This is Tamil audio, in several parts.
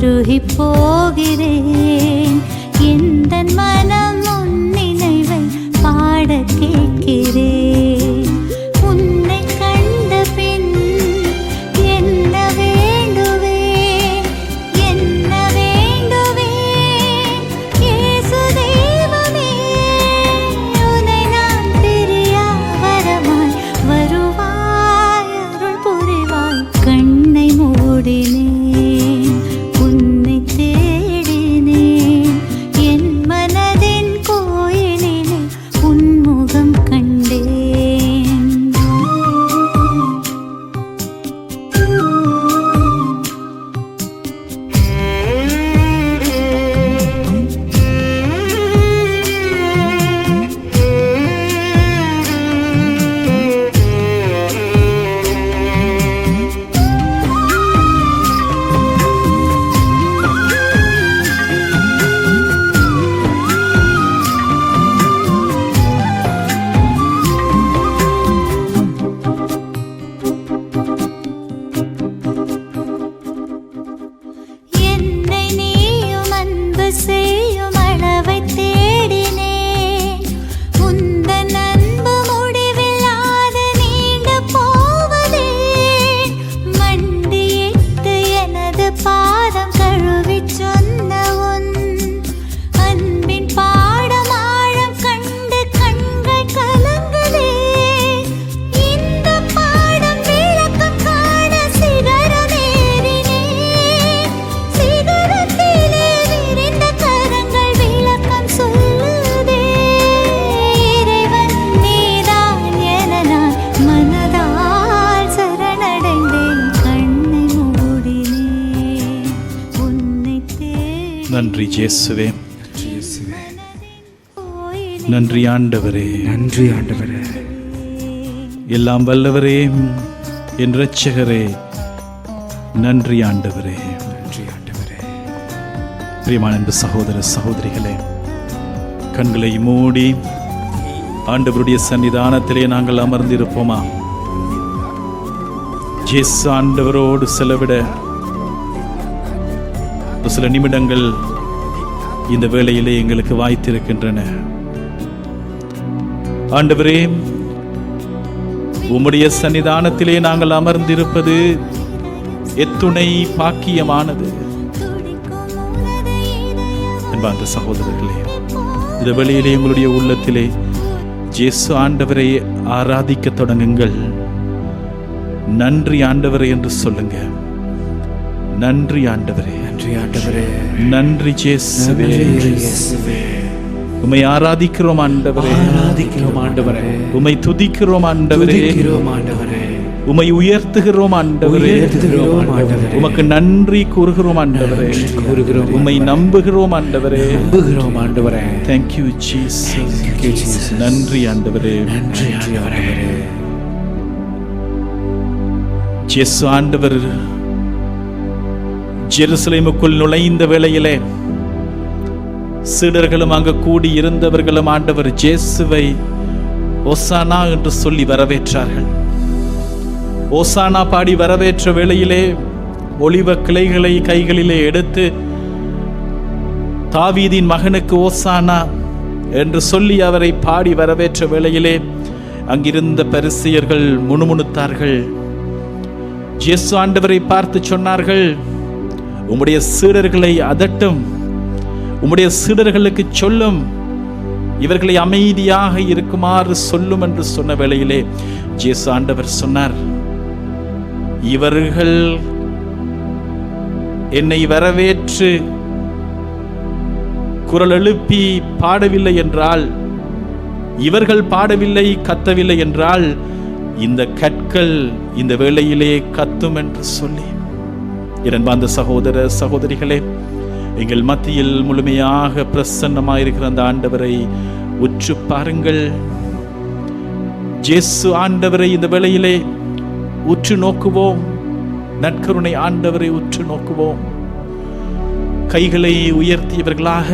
உருகி போகிறேன். எந்த மனம் உன் நினைவை பாட கேட்கிறேன். உன்னை கண்ட பின் என்ன வேண்டுவேன், என்ன வேண்டுவேன்? இயேசு தெய்வமே, உன்னை நான் பிரியா வரமாய் வருவாய், அருள் புரிவாய். கண்ணை மூடினேன், உன்னை தேடினேன். என் மனதின் கோயிலிலே உன் முகம் கண்டேன். என்னை நீயும் அன்பு செய்யும் அளவை தேடினேன். உந்தன் அன்பு முடிவில்லாது நீண்டு போவதே. மண்டியிட்டு எனது பாதம் கழுவிச் சொன்ன உன் அன்பின் பாடம் ஆழம் கண்டு கண்கள் கலங்குதே. இந்த பாடம் விளக்கம் காண சிகரமேறினேன். சிகரத்திலே விரிந்த கரங்கள் விளக்கம் சொல்லுதே. இறைவன் நீதான் என நான் மனதால் சரணடைந்தேன். கண்ணை மூடினேன், உன்னை தேடி. நன்றி இயேசுவே, கோயிலில் நன்றி ஆண்டவரே, நன்றி ஆண்டவரே, எல்லாம் வல்லவரே, என் இரட்சகரே, நன்றி ஆண்டவரே. நன்றி ஆண்டவரே. பிரியமான அன்பு சகோதர சகோதரிகளே, கண்களை மூடி ஆண்டவருடைய சன்னிதானத்திலே நாங்கள் அமர்ந்திருப்போமா? இயேசு ஆண்டவரோடு செலவிட ஒரு சில நிமிடங்கள் இந்த வேளையிலே எங்களுக்கு வாய்த்திருக்கின்றன. ஆண்டவரே, உம்முடைய சன்னிதானத்திலே நாங்கள் அமர்ந்திருப்பது எத்துணை பாக்கியமானது. துடிக்கும் உனது இதயம் அன்பார்ந்த சகோதரர்களே, இந்த வேளையிலே உங்களுடைய உள்ளத்திலே இயேசு ஆண்டவரை ஆராதிக்க தொடங்குங்கள். நன்றி ஆண்டவரே என்று சொல்லுங்க. நன்றி ஆண்டவரே, நன்றி ஆண்டவரே, நன்றி இயேசுவே. நன்றி இயேசுவே. உம்மை ஆராதிக்கிறோம் ஆண்டவரே, ஆராதிக்கிறோம் ஆண்டவரே, உம்மை துதிக்கிறோம் ஆண்டவரே, துதிக்கிறோம் ஆண்டவரே, உம்மை உயர்த்துகிறோம் ஆண்டவரே, உயர்த்துகிறோம் ஆண்டவரே, உமக்கு நன்றி கூறுகிறோம் ஆண்டவரே, கூறுகிறோம், உம்மை நம்புகிறோம் ஆண்டவரே. நம்புகிறோம் ஆண்டவரே. Thank you Jesus. Thank you, Jesus. நன்றி ஆண்டவரே. நன்றி ஆண்டவரே. இயேசு ஆண்டவர் ஜெருசலேமுக்குள் நுழைந்த வேளையிலே சீடர்களும் அங்கு கூடி இருந்தவர்களும் ஆண்டவர் இயேசுவை ஓசானா என்று சொல்லி வரவேற்றார்கள். ஓசானா பாடி வரவேற்ற வேளையிலே ஒலிவ கிளைகளை கைகளிலே எடுத்து தாவீதின் மகனுக்கு ஓசானா என்று சொல்லி அவரை பாடி வரவேற்ற வேளையிலே அங்கிருந்த பரிசேயர்கள் முணுமுணுத்தார்கள். இயேசு ஆண்டவரை பார்த்து சொன்னார்கள், உம்முடைய சீடர்களை அதட்டும், உம்முடைய சீடர்களுக்கு சொல்லும், இவர்களை அமைதியாக இருக்குமாறு சொல்லும் என்று சொன்ன வேளையிலே இயேசு ஆண்டவர் சொன்னார், இவர்கள் என்னை வரவேற்று குரல் எழுப்பி பாடவில்லை என்றால், இவர்கள் பாடவில்லை கத்தவில்லை என்றால் இந்த கற்கள் இந்த வேளையிலே கத்தும் என்று சொல்லி, இரண்டாந்த சகோதர சகோதரிகளே, எங்கள் மத்தியில் முழுமையாக பிரசன்னமாயிருக்கிற அந்த ஆண்டவரை உற்று பாருங்கள். இயேசு ஆண்டவரை இந்த வேளையிலே உற்று நோக்குவோம். நற்கருணை ஆண்டவரை உற்று நோக்குவோம். கைகளை உயர்த்தியவர்களாக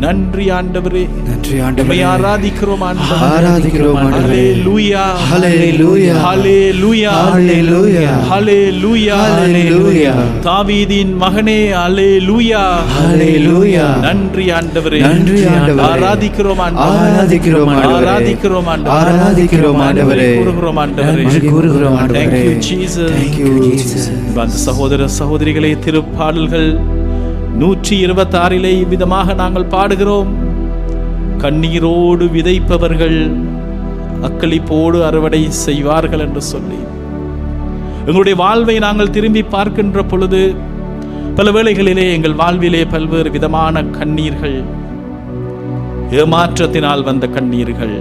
நன்றி ஆண்டவரே. நன்றி உம்மை ஆண்டவரே. ஆராதிக்கிறோம் ஆண்டவரே. ஆராதிக்கிறோம் ஆண்டவரே. ஹல்லேலூயா, ஹல்லேலூயா, ஹல்லேலூயா, ஹல்லேலூயா, ஹல்லேலூயா, ஹல்லேலூயா. தாவீதின் மகனே ஹல்லேலூயா, ஹல்லேலூயா. நன்றி ஆண்டவரே. நன்றி ஆண்டவரே. ஆராதிக்கிறோம் ஆண்டவரே. ஆராதிக்கிறோம் ஆண்டவரே. ஆராதிக்கிறோம் ஆண்டவரே. ஆராதிக்கிறோம் ஆண்டவரே. கூறுகிறோம் ஆண்டவரே. நன்றி கூறுகிறோம் ஆண்டவரே. Thank you Jesus. Thank you Jesus. அன்பு சகோதர சகோதரிகளே, திருப்பாடல்கள் 126 விதமாக நாங்கள் பாடுகிறோம். கண்ணீரோடு விதைப்பவர்கள் அக்களிப்போடு அறுவடை செய்வார்கள் என்று சொல்லி எங்களுடைய வாழ்வை நாங்கள் திரும்பி பார்க்கின்ற பொழுது பல வேளைகளிலே எங்கள் வாழ்விலே பல்வேறு விதமான கண்ணீர்கள், ஏமாற்றத்தினால் வந்த கண்ணீர்கள்,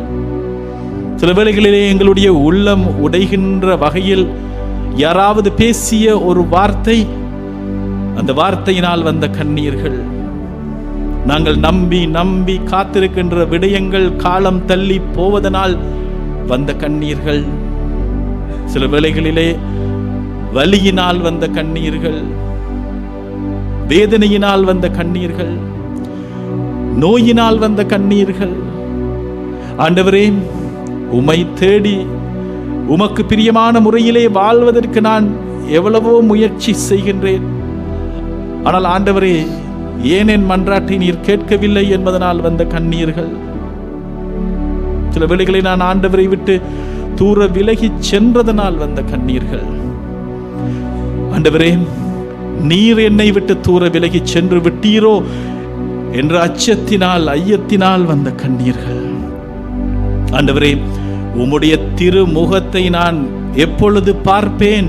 சில வேளைகளிலே எங்களுடைய உள்ளம் உடைகின்ற வகையில் யாராவது பேசிய ஒரு வார்த்தை, அந்த வார்த்தையினால் வந்த கண்ணீர்கள், நாங்கள் நம்பி நம்பி காத்திருக்கின்ற விடயங்கள் காலம் தள்ளி போவதனால் வந்த கண்ணீர்கள், சில வேளைகளிலே வலியினால் வந்த கண்ணீர்கள், வேதனையினால் வந்த கண்ணீர்கள், நோயினால் வந்த கண்ணீர்கள். ஆண்டவரே, உம்மை தேடி உமக்கு பிரியமான முறையிலே வாழ்வதற்கு நான் எவ்வளவோ முயற்சி செய்கின்றேன். ஆனால் ஆண்டவரே, ஏன் என் மன்றாட்டை நீர் கேட்கவில்லை என்பதனால் வந்த கண்ணீர்கள். சில வேளைகளை நான் ஆண்டவரை விட்டு தூர விலகி சென்றதனால் வந்த கண்ணீர்கள். ஆண்டவரே, நீர் என்னை விட்டு தூர விலகி சென்று விட்டீரோ என்ற அச்சத்தினால் ஐயத்தினால் வந்த கண்ணீர்கள். ஆண்டவரே, உம்முடைய திருமுகத்தை நான் எப்பொழுது பார்ப்பேன்,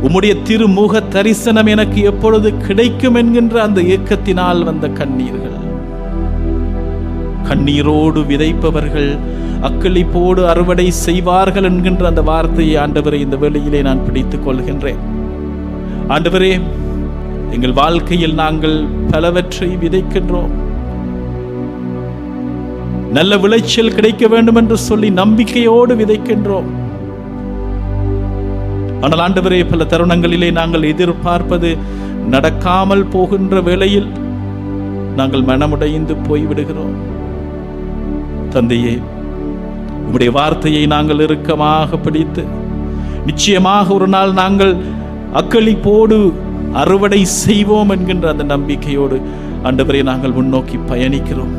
உம்முடைய திருமுக தரிசனம் எனக்கு எப்பொழுது கிடைக்கும் என்கின்ற அந்த ஏக்கத்தினால் வந்த கண்ணீர்கள். கண்ணீரோடு விதைப்பவர்கள் அக்களிப்போடு அறுவடை செய்வார்கள் என்கின்ற அந்த வார்த்தையை ஆண்டவரே இந்த வேளையிலே நான் பிடித்துக் கொள்கின்றேன். ஆண்டவரே, எங்கள் வாழ்க்கையில் நாங்கள் பலவற்றை விதைக்கின்றோம். நல்ல விளைச்சல் கிடைக்க வேண்டும் என்று சொல்லி நம்பிக்கையோடு விதைக்கின்றோம். ஆனால் ஆண்டவரே, பல தருணங்களிலே நாங்கள் எதிர்பார்ப்பது நடக்காமல் போகின்ற வேளையில் நாங்கள் மனமுடைந்து போய்விடுகிறோம். தந்தையே, உம்முடைய வார்த்தையை நாங்கள் இறுக்கமாக பிடித்து நிச்சயமாக ஒரு நாள் நாங்கள் அக்களிப்போடு அறுவடை செய்வோம் என்கின்ற அந்த நம்பிக்கையோடு ஆண்டவரே நாங்கள் முன்னோக்கி பயணிக்கிறோம்.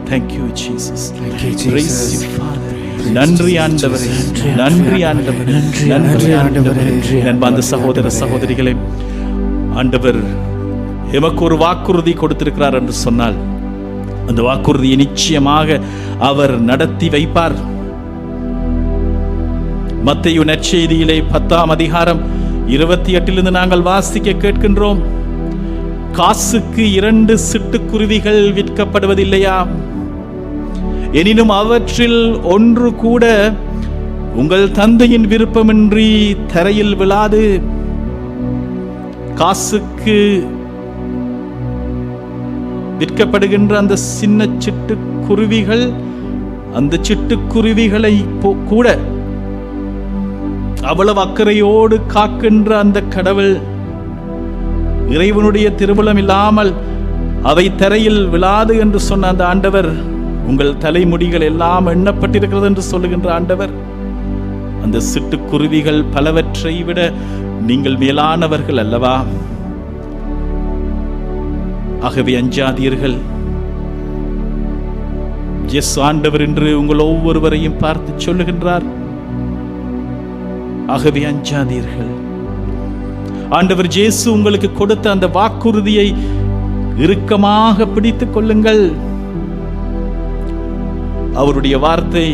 Thank you Jesus. Thank you Praise Jesus. you Father. நன்றி ஆண்டவரே, நன்றி ஆண்டவரே, நன்றி ஆண்டவரே. அன்பார்ந்த சகோதர சகோதரிகளே, ஆண்டவர் எமக்கு ஒரு வாக்குறுதி கொடுத்திருக்கிறார் என்று சொன்னால் அந்த வாக்குறுதியை நிச்சயமாக அவர் நடத்தி வைப்பார். மத்தேயு நற்செய்தியிலே 10ஆம் அதிகாரம் 28 நாங்கள் வாசிக்க கேட்கின்றோம். காசுக்கு 2 சிட்டுக்குருவிகள் விற்கப்படுவதில்லையா? எனினும் அவற்றில் ஒன்று கூட உங்கள் தந்தையின் விருப்பமின்றி தரையில் விழாது. காசுக்கு விற்கப்படுகின்ற அந்த சின்ன சிட்டுக்குருவிகள், அந்த சிட்டுக்குருவிகளை கூட அவ்வளவு அக்கறையோடு காக்கின்ற அந்த கடவுள், இறைவனுடைய திருவுளம் இல்லாமல் அவை தரையில் விழாது என்று சொன்ன அந்த ஆண்டவர், உங்கள் தலைமுடிகள் எல்லாம் எண்ணப்பட்டிருக்கிறது என்று சொல்லுகின்ற ஆண்டவர், அந்த சிட்டுக்குருவிகள் பலவற்றை விட நீங்கள் மேலானவர்கள் அல்லவா? ஆகவே அஞ்சாதீர்கள். எஸ், ஆண்டவர் என்று உங்கள் ஒவ்வொருவரையும் பார்த்து சொல்லுகின்றார். ஆகவே அஞ்சாதீர்கள். ஆண்டவர் இயேசு உங்களுக்கு கொடுத்த அந்த வாக்குறுதியை இறுக்கமாக பிடித்துக் கொள்ளுங்கள். அவருடைய வார்த்தை,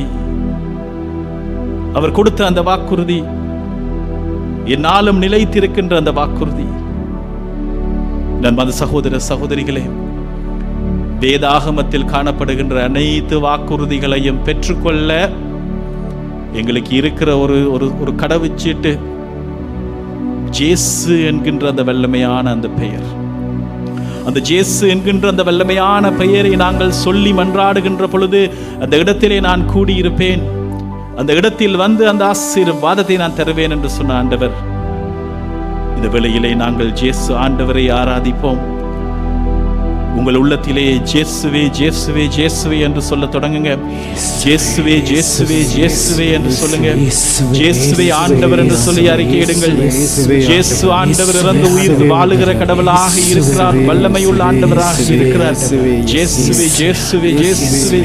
அவர் கொடுத்த அந்த வாக்குறுதி என்னாலும் நிலைத்திருக்கின்ற அந்த வாக்குறுதி. நண்பர் சகோதர சகோதரிகளே, வேதாகமத்தில் காணப்படுகின்ற அனைத்து வாக்குறுதிகளையும் பெற்றுக்கொள்ள எங்களுக்கு இருக்கிற ஒரு கடவுச்சீட்டு ஜேசு என்கின்ற அந்த வல்லமையான அந்த பெயர். அந்த ஜேசு என்கின்ற அந்த வல்லமையான பெயரை நாங்கள் சொல்லி மன்றாடுகின்ற பொழுது அந்த இடத்திலே நான் கூடியிருப்பேன், அந்த இடத்தில் வந்து அந்த ஆசீர்வாதத்தை நான் தருவேன் என்று சொன்ன ஆண்டவர், இந்த வேளையிலே நாங்கள் ஜேசு ஆண்டவரை ஆராதிப்போம். உங்கள் உள்ளத்திலே இயேசுவே இயேசுவே இயேசுவே என்று சொல்ல தொடங்குங்க. இயேசுவே இயேசுவே இயேசுவே என்று சொல்லுங்க. இயேசுவே ஆண்டவர் என்று சொல்லி அறிக்கையிடுங்கள். இயேசு ஆண்டவர் இறந்து உயிர்த்து வாழுகிற கடவுளாக இருக்கிறார். வல்லமையுள்ள ஆண்டவராக இருக்கிறார். இயேசுவே இயேசுவே இயேசுவே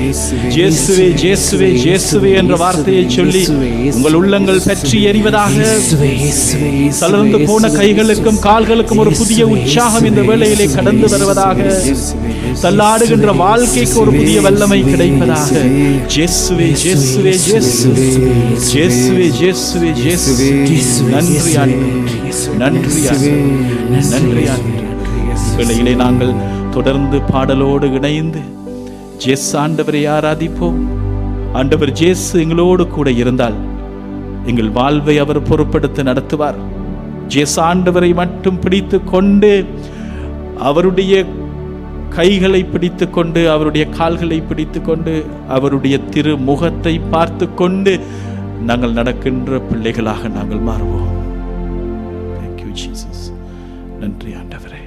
இயேசுவே இயேசுவே இயேசுவே என்ற வார்த்தையை சொல்லி உங்கள் உள்ளங்கள் பற்றி எறிவதாக. தளர்ந்து போன கைகளுக்கும் கால்களுக்கும் ஒரு புதிய உற்சாகம் இந்த வேளையிலே கடந்து வருவதாக. தள்ளாடுகின்ற வாழ்க்கைக்கு ஒரு புதிய வல்லமை கிடைப்பதாக. இயேசுவே இயேசுவே இயேசுவே இயேசுவே இயேசுவே இயேசுவே. நன்றி ஆண்டவரே, நன்றி ஆண்டவரே, நன்றி ஆண்டவரே. வேளையிலே நாங்கள் தொடர்ந்து பாடலோடு இணைந்து இயேசு ஆண்டவரை ஆராதிப்போம். ஆண்டவர் இயேசு எங்களோடு கூட இருந்தால் எங்கள் வாழ்வை அவர் பொறுப்படுத்தி நடத்துவார். இயேசு ஆண்டவரை மட்டும் பிடித்து கொண்டு, அவருடைய கைகளை பிடித்து கொண்டு, அவருடைய கால்களை பிடித்து கொண்டு, அவருடைய திருமுகத்தை பார்த்து கொண்டு நாங்கள் நடக்கின்ற பிள்ளைகளாக நாங்கள் மாறுவோம். Thank you, Jesus. நன்றி ஆண்டவரே.